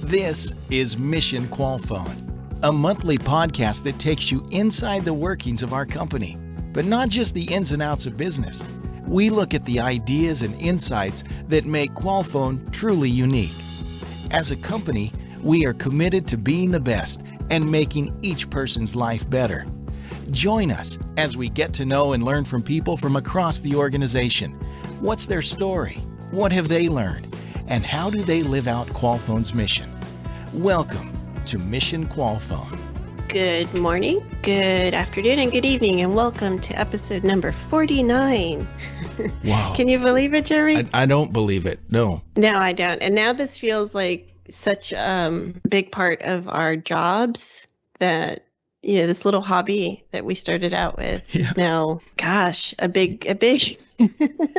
This is Mission Qualfon, a monthly podcast that takes you inside the workings of our company, but not just the ins and outs of business. We look at the ideas and insights that make Qualfon truly unique. As a company, we are committed to being the best and making each person's life better. Join us as we get to know and learn from people from across the organization. What's their story? What have they learned? And how do they live out Qualfon's mission? Welcome to Mission Qualfon. Good morning, good afternoon, and good evening, and welcome to episode number 49. Wow. Can you believe it, Jeremy? I don't believe it. No. No, I don't. And now this feels like such a big part of our jobs that, you know, this little hobby that we started out with is now, gosh, a big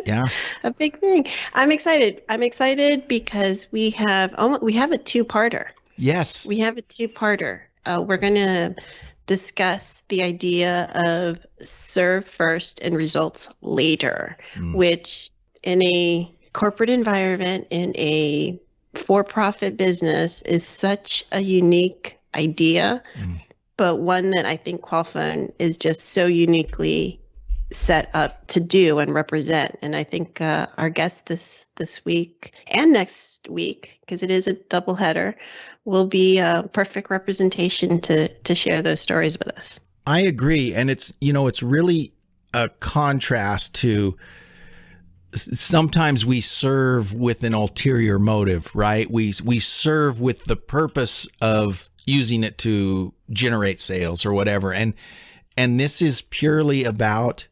yeah, a big thing. I'm excited. I'm excited because we have a two-parter. Yes. We have a two-parter. We're going to discuss the idea of serve first and results later, which in a corporate environment, in a for-profit business, is such a unique idea, but one that I think Qualfon is just so uniquely set up to do and represent. And I think our guest this week and next week, because it is a double header, will be a perfect representation to share those stories with us. I agree. And it's really a contrast to sometimes we serve with an ulterior motive, right? We serve with the purpose of using it to generate sales or whatever. And this is purely about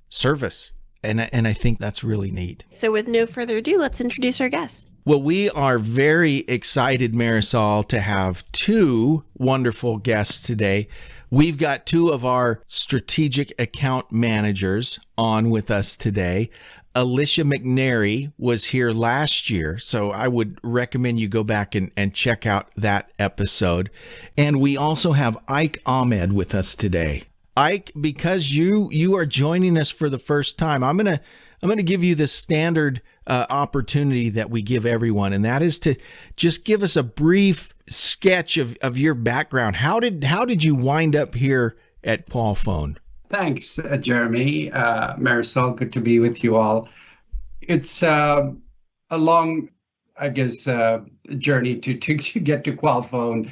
service. And I think that's really neat. So with no further ado, let's introduce our guest. Well, we are very excited, Marisol, to have two wonderful guests today. We've got two of our strategic account managers on with us today. Alisha McNary was here last year, so I would recommend you go back and check out that episode. And we also have Ike Ahmed with us today. Ike, because you are joining us for the first time, I'm gonna give you the standard opportunity that we give everyone, and that is to just give us a brief sketch of your background. How did you wind up here at Qualfon? Thanks, Jeremy. Marisol, good to be with you all. It's a long, I guess, journey to get to Qualfon.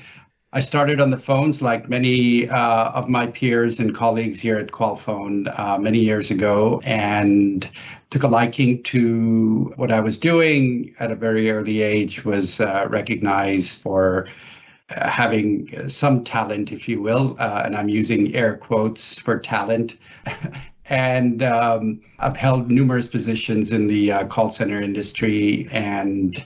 I started on the phones like many of my peers and colleagues here at Qualfon many years ago, and took a liking to what I was doing at a very early age, was recognized for having some talent, if you will, and I'm using air quotes for talent. And I've held numerous positions in the call center industry and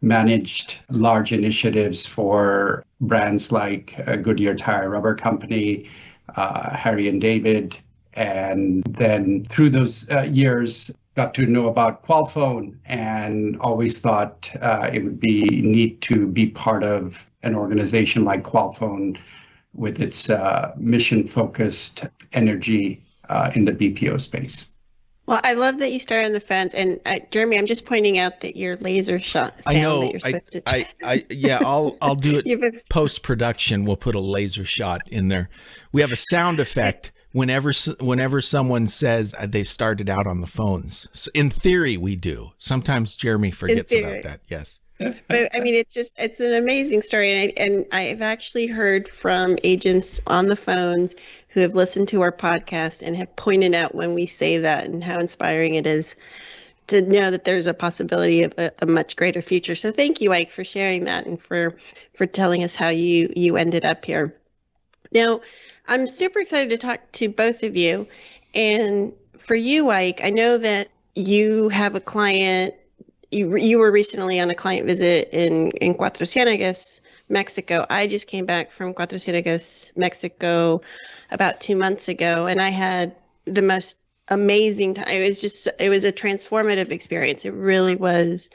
managed large initiatives for brands like Goodyear Tire Rubber Company, Harry and David. And then through those years, got to know about Qualfon and always thought it would be neat to be part of an organization like Qualfon with its mission-focused energy in the BPO space. Well, I love that you started on the phones, and Jeremy, I'm just pointing out that your laser shot sound I know. that you're supposed to. Yeah, I'll do it post-production. We'll put a laser shot in there. We have a sound effect whenever someone says they started out on the phones. So in theory, we do. Sometimes Jeremy forgets about that. Yes. But I mean, it's an amazing story. And I've actually heard from agents on the phones who have listened to our podcast and have pointed out when we say that and how inspiring it is to know that there's a possibility of a much greater future. So thank you, Ike, for sharing that and for telling us how you ended up here. Now, I'm super excited to talk to both of you. And for you, Ike, I know that you have a client. You were recently on a client visit in Cuatro Ciénegas, Mexico. I just came back from Cuatro Ciénegas, Mexico about 2 months ago, and I had the most amazing time. It was a transformative experience. It really was.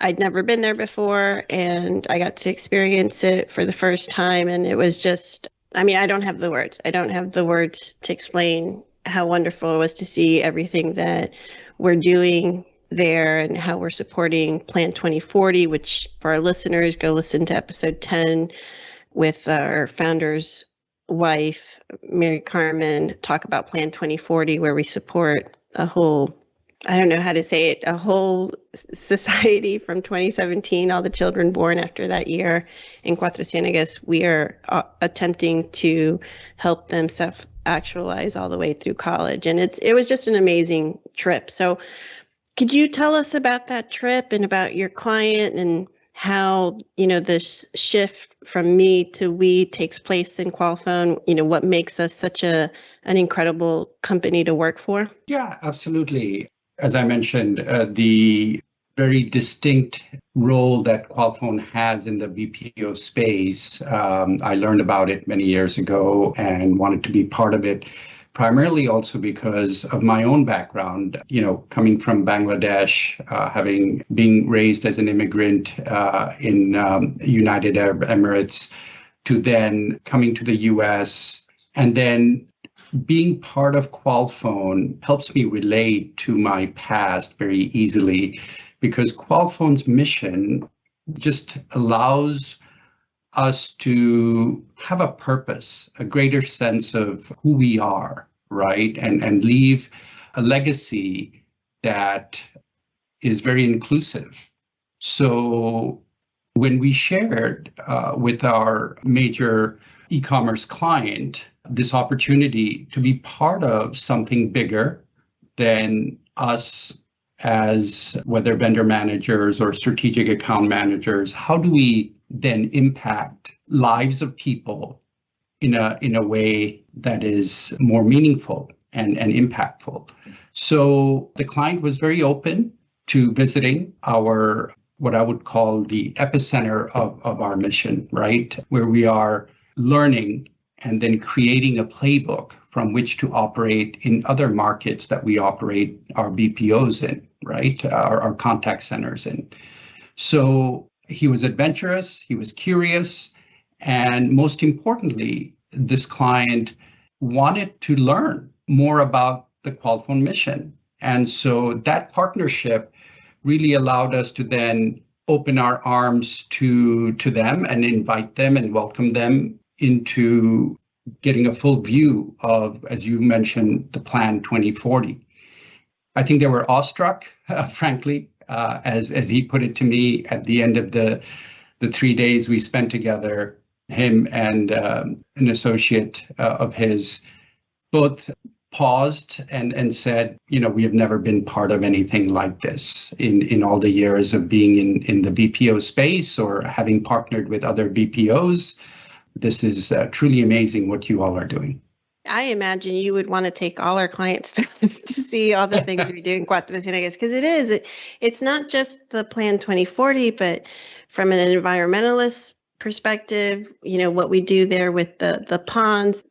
I'd never been there before, and I got to experience it for the first time, and it was just, I mean, I don't have the words. I don't have the words to explain how wonderful it was to see everything that we're doing there and how we're supporting Plan 2040, which for our listeners, go listen to episode 10 with our founder's wife, Mary Carmen, talk about Plan 2040, where we support a whole, I don't know how to say it, a whole society from 2017, all the children born after that year in Cuatro Ciénegas. We are attempting to help them self-actualize all the way through college. And it was just an amazing trip. So could you tell us about that trip and about your client and how, this shift from me to we takes place in Qualfon, what makes us such an incredible company to work for? Yeah, absolutely. As I mentioned, the very distinct role that Qualfon has in the BPO space, I learned about it many years ago and wanted to be part of it, primarily also because of my own background, coming from Bangladesh, being raised as an immigrant in United Arab Emirates, to then coming to the US, and then being part of Qualfon helps me relate to my past very easily, because Qualfon's mission just allows us to have a purpose, a greater sense of who we are, right? And leave a legacy that is very inclusive. So when we shared with our major e-commerce client this opportunity to be part of something bigger than us as whether vendor managers or strategic account managers, how do we then impact lives of people in a way that is more meaningful and impactful? So the client was very open to visiting our, what I would call the epicenter of our mission, right? Where we are learning and then creating a playbook from which to operate in other markets that we operate our BPOs in, right? Our contact centers in. So he was adventurous, he was curious, and most importantly, this client wanted to learn more about the Qualfon mission. And so that partnership really allowed us to then open our arms to them and invite them and welcome them into getting a full view of, as you mentioned, the Plan 2040. I think they were awestruck, frankly, as he put it to me at the end of the 3 days we spent together. Him and an associate of his both paused and said, we have never been part of anything like this in all the years of being in the BPO space or having partnered with other BPOs. This is truly amazing what you all are doing. I imagine you would want to take all our clients to see all the things we do in Cuatro Ciénegas, because it's not just the Plan 2040, but from an environmentalist perspective, what we do there with the ponds,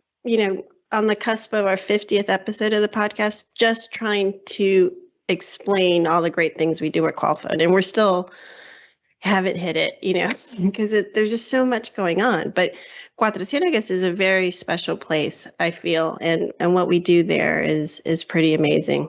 on the cusp of our 50th episode of the podcast, just trying to explain all the great things we do at Qualfon. And we're still haven't hit it, because there's just so much going on. But Cuatro Ciénegas is a very special place, I feel, and what we do there is pretty amazing.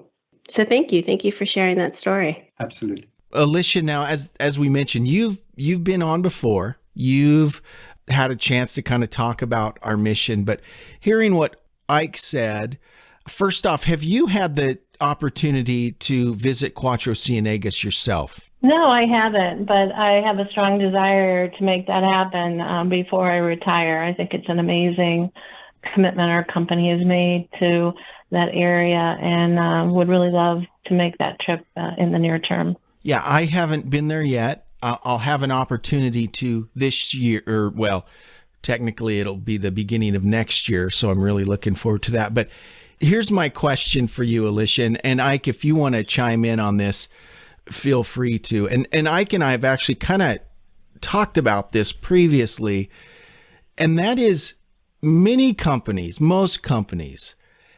So thank you for sharing that story. Absolutely. Alisha, now as we mentioned, you've been on before. You've had a chance to kind of talk about our mission, but hearing what Ike said, first off, have you had the opportunity to visit Cuatro Ciénegas yourself? No, I haven't, but I have a strong desire to make that happen before I retire. I think it's an amazing commitment our company has made to that area, and would really love to make that trip in the near term. Yeah, I haven't been there yet. I'll have an opportunity to this year, or well, technically it'll be the beginning of next year, so I'm really looking forward to that. But here's my question for you, Alisha, and Ike, if you want to chime in on this, feel free to. And Ike and I have actually kind of talked about this previously, and that is most companies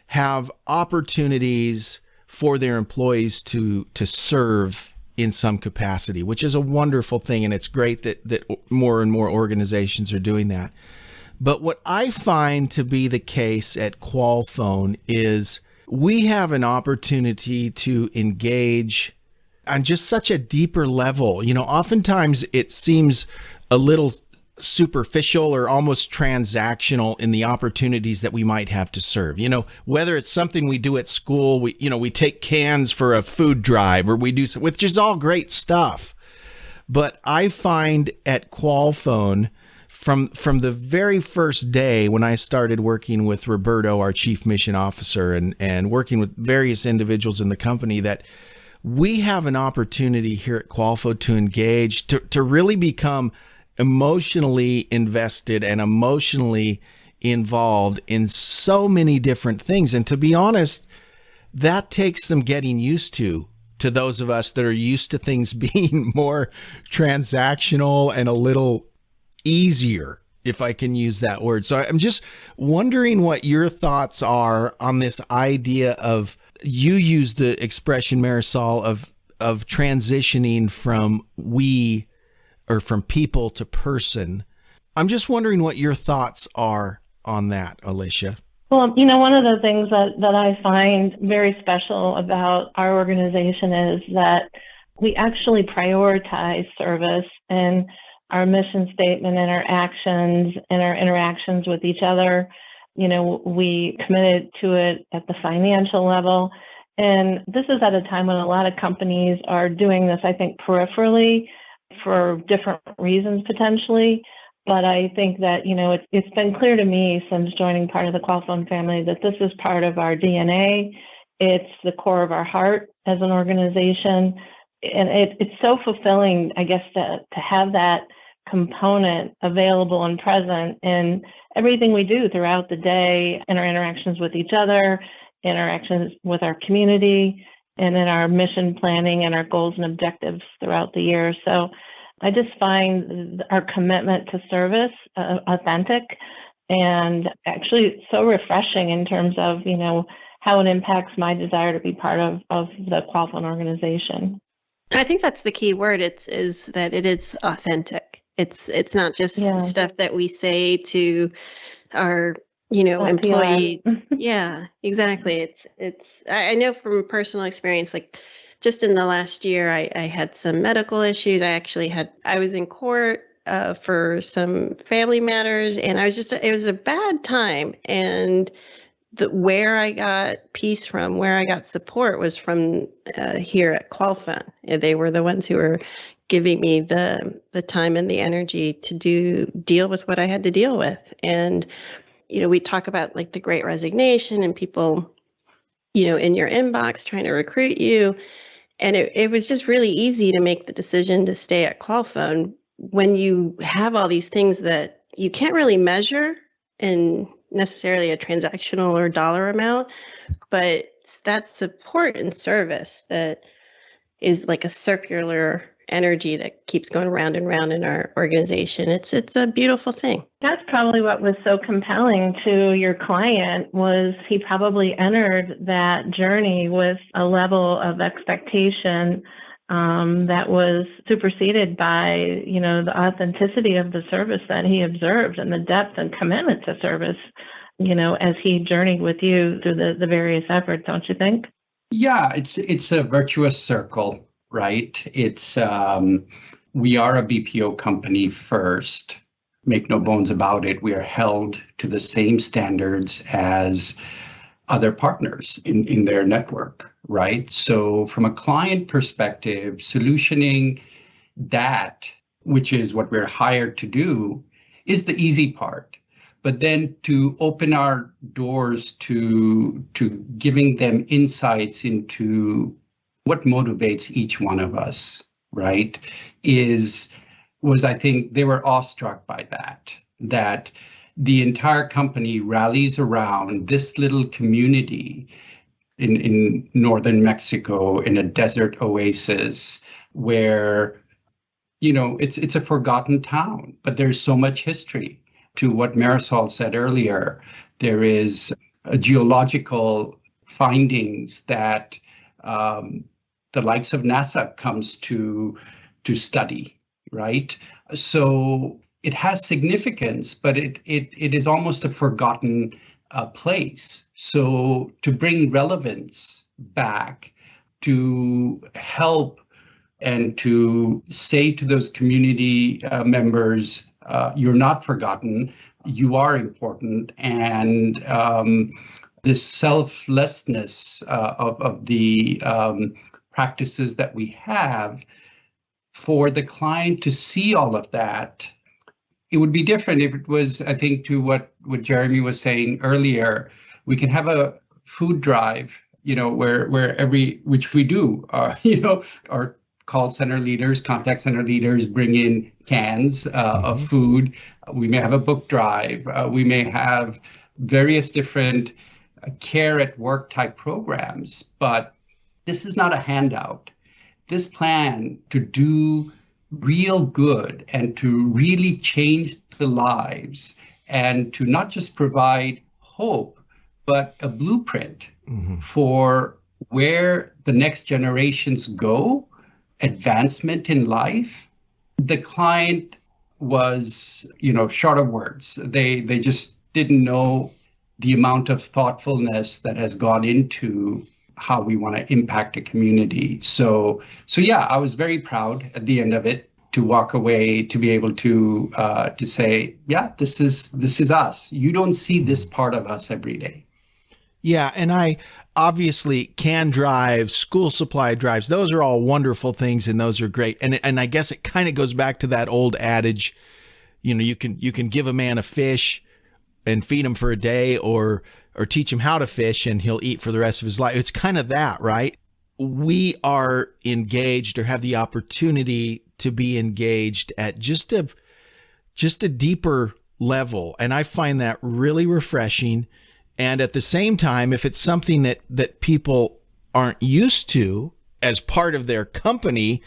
have opportunities for their employees to serve in some capacity, which is a wonderful thing. And it's great that more and more organizations are doing that. But what I find to be the case at Qualfon is we have an opportunity to engage on just such a deeper level. Oftentimes it seems a little superficial or almost transactional in the opportunities that we might have to serve. Whether it's something we do at school, we take cans for a food drive, or we do, which is all great stuff. But I find at Qualfon, from the very first day when I started working with Roberto, our chief mission officer, and working with various individuals in the company, that we have an opportunity here at Qualfon to engage, to really become emotionally invested and emotionally involved in so many different things. And to be honest, that takes some getting used to those of us that are used to things being more transactional and a little easier, if I can use that word. So I'm just wondering what your thoughts are on this idea of, you use the expression, Marisol, of transitioning from from people to person. I'm just wondering what your thoughts are on that, Alisha. Well, one of the things that I find very special about our organization is that we actually prioritize service, and our mission statement and our actions and our interactions with each other. We committed to it at the financial level. And this is at a time when a lot of companies are doing this, I think, peripherally for different reasons potentially. But I think that, it's been clear to me since joining part of the Qualfon family that this is part of our DNA. It's the core of our heart as an organization. And it's so fulfilling, I guess, to have that component available and present in everything we do throughout the day, in our interactions with each other, interactions with our community, and in our mission planning and our goals and objectives throughout the year. So I just find our commitment to service authentic and actually so refreshing in terms of, how it impacts my desire to be part of the Qualfon organization. I think that's the key word. Is that it is authentic. It's not just stuff that we say to our employee. Yeah, exactly. It's I know from personal experience, like just in the last year, I had some medical issues. I was in court for some family matters, and it was a bad time. And where I got peace from, where I got support was from here at Qualfon. They were the ones who were giving me the time and the energy to deal with what I had to deal with. And we talk about like the Great Resignation and people, in your inbox trying to recruit you. And it was just really easy to make the decision to stay at Qualfon when you have all these things that you can't really measure in necessarily a transactional or dollar amount, but that support and service that is like a circular energy that keeps going round and round in our organization. It's a beautiful thing. That's probably what was so compelling to your client, was he probably entered that journey with a level of expectation that was superseded by, the authenticity of the service that he observed and the depth and commitment to service, as he journeyed with you through the various efforts, don't you think? Yeah, it's a virtuous circle. Right. It's we are a BPO company first. Make no bones about it. We are held to the same standards as other partners in their network. Right. So from a client perspective, solutioning that, which is what we're hired to do, is the easy part. But then to open our doors to giving them insights into what motivates each one of us, right, was I think they were awestruck by that the entire company rallies around this little community in northern Mexico, in a desert oasis where, it's a forgotten town, but there's so much history. To what Marisol said earlier, there is a geological findings that the likes of NASA comes to study, right? So it has significance, but it is almost a forgotten place. So to bring relevance back, to help and to say to those community members, you're not forgotten, you are important, and this selflessness of the practices that we have, for the client to see all of that. It would be different if it was, I think, to what Jeremy was saying earlier. We can have a food drive, where which we do, our call center leaders, contact center leaders bring in cans of food. We may have a book drive. We may have various different care at work type programs, but this is not a handout. This plan to do real good and to really change the lives and to not just provide hope, but a blueprint for where the next generations go, advancement in life. The client was, short of words. They just didn't know the amount of thoughtfulness that has gone into how we want to impact a community. So yeah, I was very proud at the end of it to walk away, to be able to say, yeah, this is us. You don't see this part of us every day. Yeah, and I obviously can drive, school supply drives. Those are all wonderful things, and those are great. And I guess it kind of goes back to that old adage, you can give a man a fish and feed him for a day, or teach him how to fish and he'll eat for the rest of his life. It's kind of that, right? We are engaged or have the opportunity to be engaged at just a deeper level. And I find that really refreshing. And at the same time, if it's something that people aren't used to as part of their company,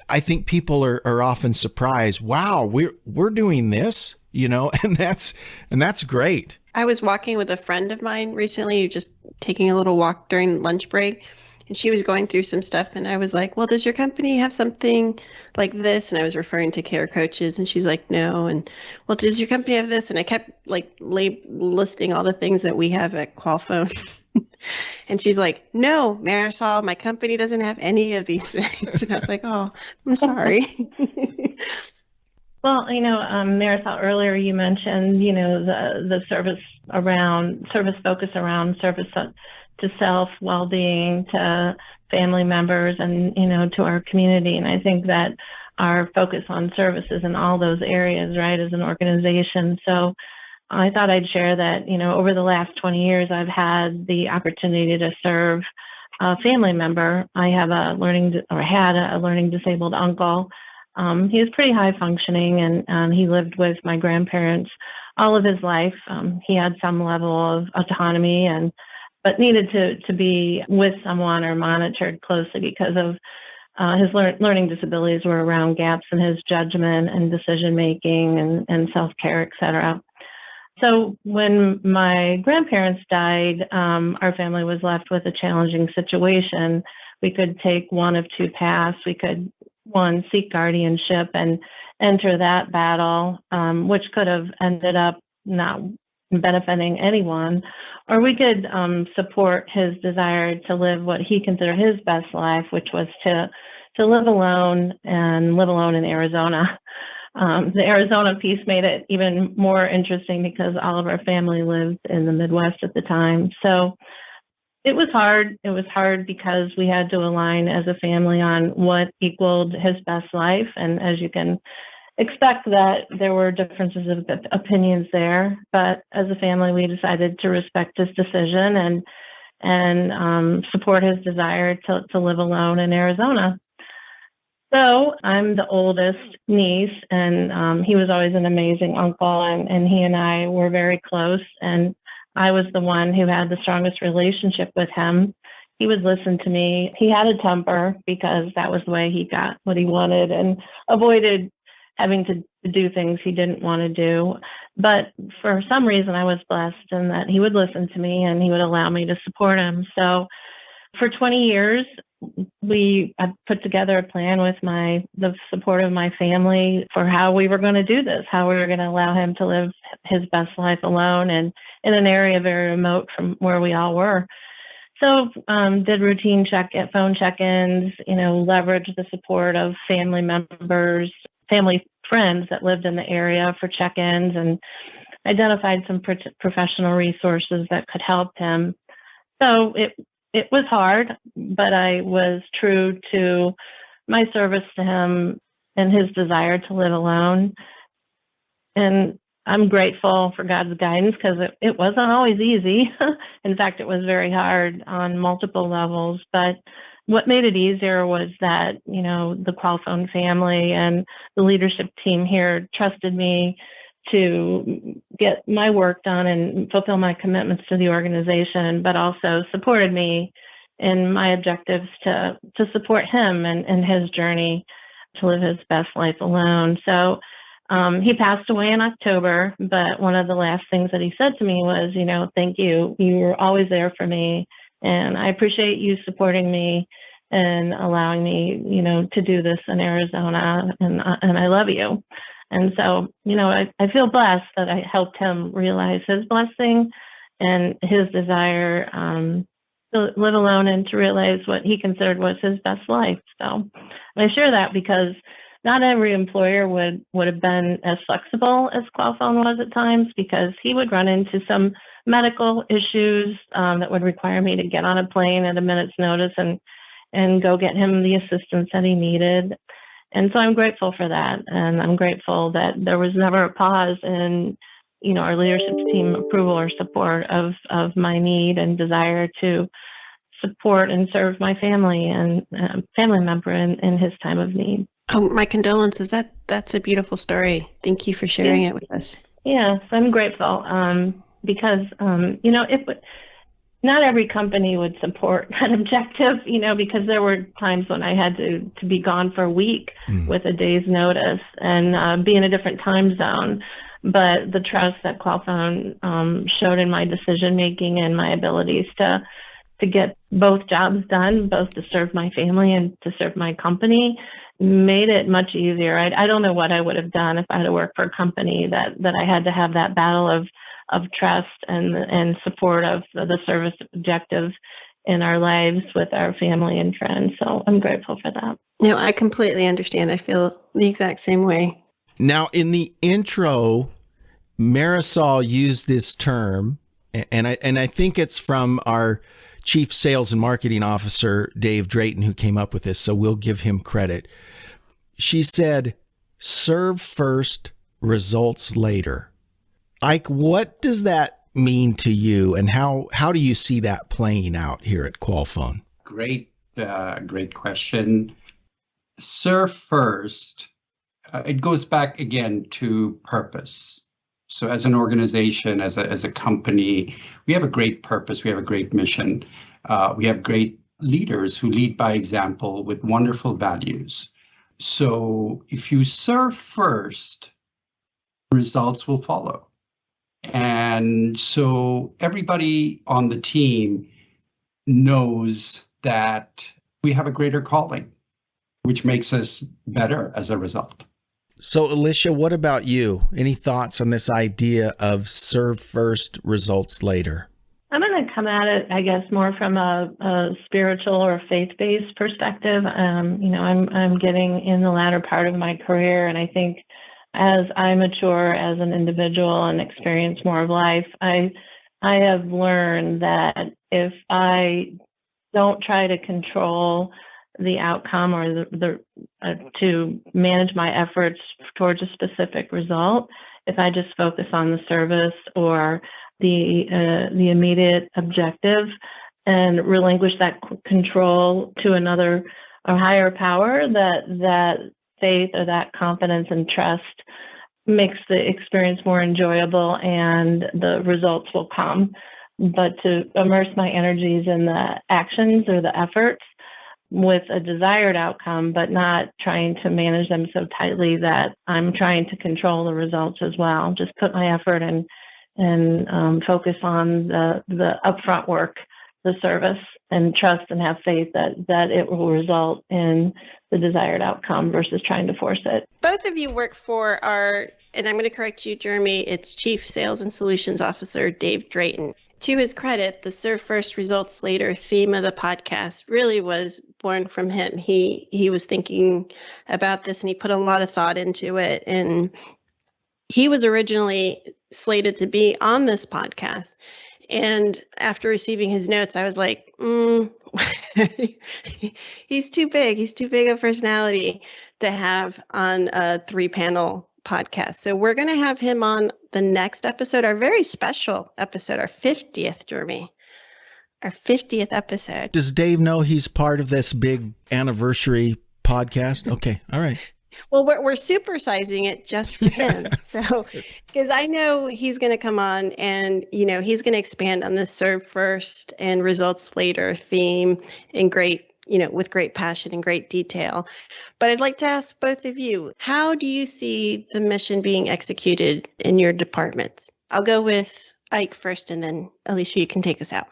I think people are often surprised. Wow, we're doing this, and that's great. I was walking with a friend of mine recently, just taking a little walk during lunch break, and she was going through some stuff, and I was like, well, does your company have something like this? And I was referring to care coaches, and she's like, no. And, well, does your company have this? And I kept listing all the things that we have at Qualfon. And she's like, no, Marisol, my company doesn't have any of these things. And I was like, oh, I'm sorry. Well, Marisol, earlier you mentioned, the service focus around service to self, well-being, to family members, and, to our community. And I think that our focus on services in all those areas, right, as an organization. So I thought I'd share that, over the last 20 years, I've had the opportunity to serve a family member. I have had a learning disabled uncle. He was pretty high functioning, and he lived with my grandparents all of his life. He had some level of autonomy, but needed to be with someone or monitored closely because of his learning disabilities were around gaps in his judgment and decision making and self-care, et cetera. So when my grandparents died, our family was left with a challenging situation. We could take one of two paths. We could, one, seek guardianship and enter that battle, which could have ended up not benefiting anyone, or we could support his desire to live what he considered his best life, which was to live alone, and live alone in Arizona. The Arizona piece made it even more interesting because all of our family lived in the Midwest at the time. So it was hard. It was hard because we had to align as a family on what equaled his best life. And as you can expect, that there were differences of opinions there. But as a family, we decided to respect his decision and support his desire to live alone in Arizona. So I'm the oldest niece, and he was always an amazing uncle, and he and I were very close, and I was the one who had the strongest relationship with him. He would listen to me. He had a temper because that was the way he got what he wanted and avoided having to do things he didn't want to do. But for some reason, I was blessed in that he would listen to me and he would allow me to support him. So for 20 years, I put together a plan with the support of my family for how we were going to do this, how we were going to allow him to live his best life alone and in an area very remote from where we all were. So did routine phone check-ins, leverage the support of family members, family friends that lived in the area for check-ins, and identified some professional resources that could help him. So it was hard, but I was true to my service to him and his desire to live alone. And I'm grateful for God's guidance, because it wasn't always easy. In fact, it was very hard on multiple levels. But what made it easier was that, the Qualfon family and the leadership team here trusted me to get my work done and fulfill my commitments to the organization, but also supported me in my objectives to support him and his journey to live his best life alone. So he passed away in October, but one of the last things that he said to me was, thank you. You were always there for me, and I appreciate you supporting me and allowing me, to do this in Arizona, and I love you. And so, I feel blessed that I helped him realize his blessing and his desire to live alone and to realize what he considered was his best life. So I share that because not every employer would have been as flexible as Qualfon was at times, because he would run into some medical issues that would require me to get on a plane at a minute's notice and go get him the assistance that he needed. And so I'm grateful for that. And I'm grateful that there was never a pause in, our leadership team approval or support of my need and desire to support and serve my family and family member in his time of need. Oh, my condolences. That's a beautiful story. Thank you for sharing it with us. Yes, I'm grateful because, not every company would support that objective, because there were times when I had to be gone for a week with a day's notice and be in a different time zone. But the trust that Qualfon showed in my decision-making and my abilities to get both jobs done, both to serve my family and to serve my company, made it much easier. I don't know what I would have done if I had to work for a company that I had to have that battle of trust and support of the service objectives in our lives with our family and friends. So I'm grateful for that. No, I completely understand. I feel the exact same way. Now, in the intro, Marisol used this term, and I think it's from our Chief Sales and Marketing Officer, Dave Drayton, who came up with this, so we'll give him credit. She said, serve first, results later. Ike, what does that mean to you, and how do you see that playing out here at Qualfon? Great question. Serve first. It goes back again to purpose. So as an organization, as a company, we have a great purpose. We have a great mission. We have great leaders who lead by example with wonderful values. So if you serve first, results will follow. And so everybody on the team knows that we have a greater calling, which makes us better as a result. So, Alisha, what about you? Any thoughts on this idea of serve first, results later? I'm going to come at it, I guess, more from a spiritual or faith-based perspective. I'm getting in the latter part of my career, and I think as I mature as an individual and experience more of life, I have learned that if I don't try to control the outcome or to manage my efforts towards a specific result, if I just focus on the service or the immediate objective and relinquish that control to another or higher power, that faith or that confidence and trust makes the experience more enjoyable and the results will come. But to immerse my energies in the actions or the efforts with a desired outcome, but not trying to manage them so tightly that I'm trying to control the results as well. Just put my effort and focus on the upfront work, the service, and trust and have faith that it will result in the desired outcome versus trying to force it. Both of you work for our, and I'm going to correct you, Jeremy, it's Chief Sales and Solutions Officer Dave Drayton. To his credit, the serve first, results later theme of the podcast really was born from him. He was thinking about this and he put a lot of thought into it. And he was originally slated to be on this podcast. And after receiving his notes, I was like, he's too big. He's too big a personality to have on a 3-panel podcast. So we're going to have him on the next episode, our very special episode, our 50th, Jeremy. Our 50th episode. Does Dave know he's part of this big anniversary podcast? Okay. All right. Well, we're supersizing it just for him. So, because I know he's going to come on and, he's going to expand on the serve first and results later theme in with great passion and great detail. But I'd like to ask both of you, how do you see the mission being executed in your departments? I'll go with Ike first, and then Alisha, you can take us out.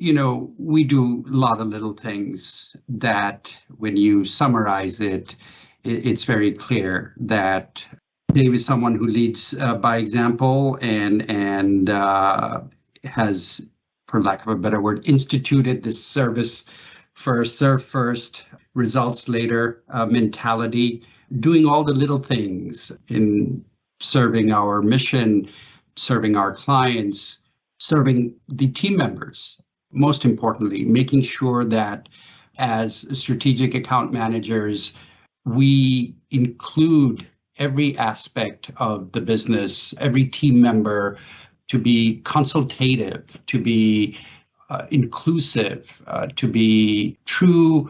We do a lot of little things that when you summarize it, it's very clear that Dave is someone who leads by example and has, for lack of a better word, instituted this service first, serve first, results later mentality, doing all the little things in serving our mission, serving our clients, serving the team members. Most importantly, making sure that as strategic account managers, we include every aspect of the business, every team member to be consultative, to be inclusive, to be true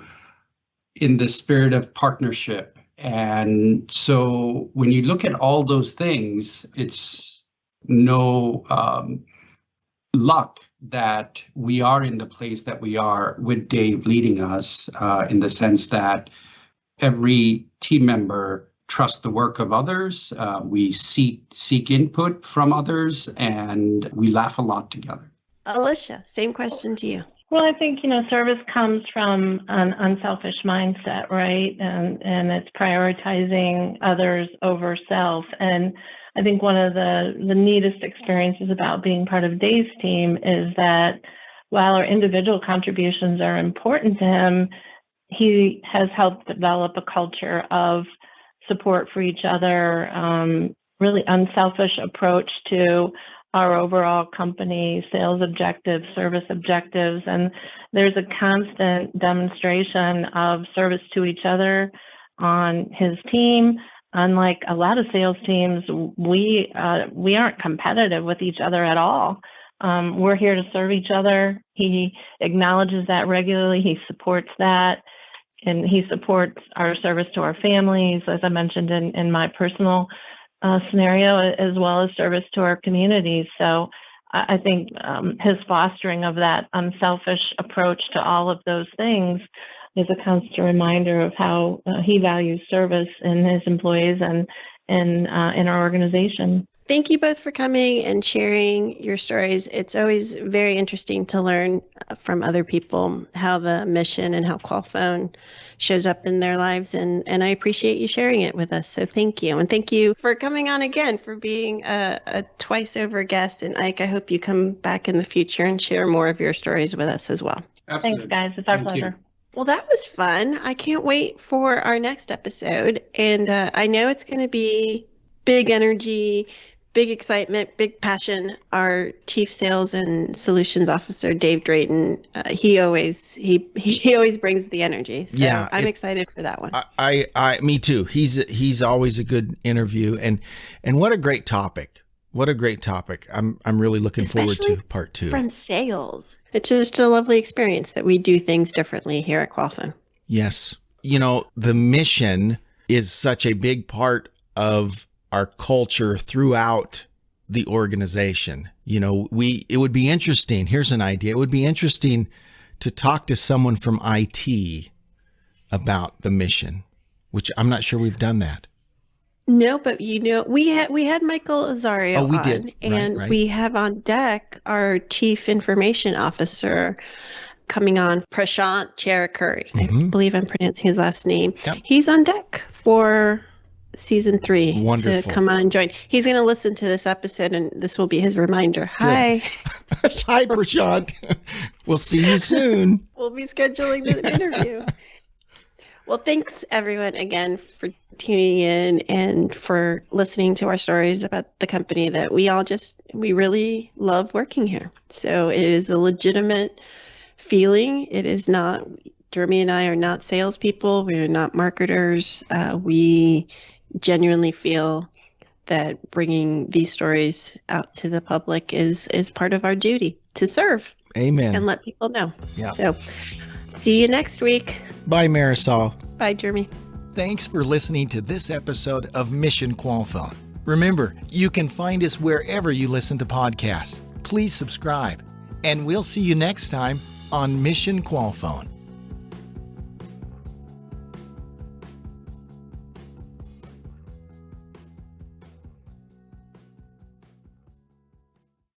in the spirit of partnership. And so when you look at all those things, it's no luck that we are in the place that we are with Dave leading us, in the sense that every team member trusts the work of others. We seek input from others, and we laugh a lot together. Alisha, same question to you. Well, I think, service comes from an unselfish mindset, right? And it's prioritizing others over self. And I think one of the neatest experiences about being part of Dave's team is that while our individual contributions are important to him, he has helped develop a culture of support for each other, really unselfish approach to our overall company sales objectives, service objectives, and there's a constant demonstration of service to each other on his team. Unlike a lot of sales teams, we aren't competitive with each other at all. We're here to serve each other. He acknowledges that regularly. He supports that. And he supports our service to our families, as I mentioned in my personal scenario, as well as service to our communities. So I think his fostering of that unselfish approach to all of those things is a constant reminder of how he values service in his employees and in our organization. Thank you both for coming and sharing your stories. It's always very interesting to learn from other people how the mission and how Qualfon shows up in their lives. And I appreciate you sharing it with us. So thank you. And thank you for coming on again, for being a twice over guest. And Ike, I hope you come back in the future and share more of your stories with us as well. Absolutely. Thanks, guys. It's our pleasure. Well, that was fun. I can't wait for our next episode. And I know it's going to be big energy, big excitement, big passion. Our Chief Sales and Solutions Officer, Dave Drayton, he always brings the energy. So yeah, I'm excited for that one. Me too. He's always a good interview, and what a great topic. What a great topic. I'm really looking forward to part 2. From sales. It's just a lovely experience that we do things differently here at Qualfon. Yes. The mission is such a big part of our culture throughout the organization. It would be interesting. Here's an idea. It would be interesting to talk to someone from IT about the mission, which I'm not sure we've done that. No, but we had Michael Azario on. We on, did. And right. We have on deck our Chief Information Officer coming on, Prashant Cherukuri. I believe I'm pronouncing his last name. Yep. He's on deck for season 3 Wonderful. to come on and join. He's going to listen to this episode, and this will be his reminder. Hi. Hi, Prashant. We'll see you soon. We'll be scheduling the interview. Well, thanks everyone again for tuning in and for listening to our stories about the company that we really love working here. So it is a legitimate feeling. It is not, Jeremy and I are not salespeople. We are not marketers. We genuinely feel that bringing these stories out to the public is part of our duty to serve. Amen. And let people know. Yeah. So see you next week. Bye, Marisol. Bye, Jeremy. Thanks for listening to this episode of Mission Qualfon. Remember, you can find us wherever you listen to podcasts. Please subscribe, and we'll see you next time on Mission Qualfon.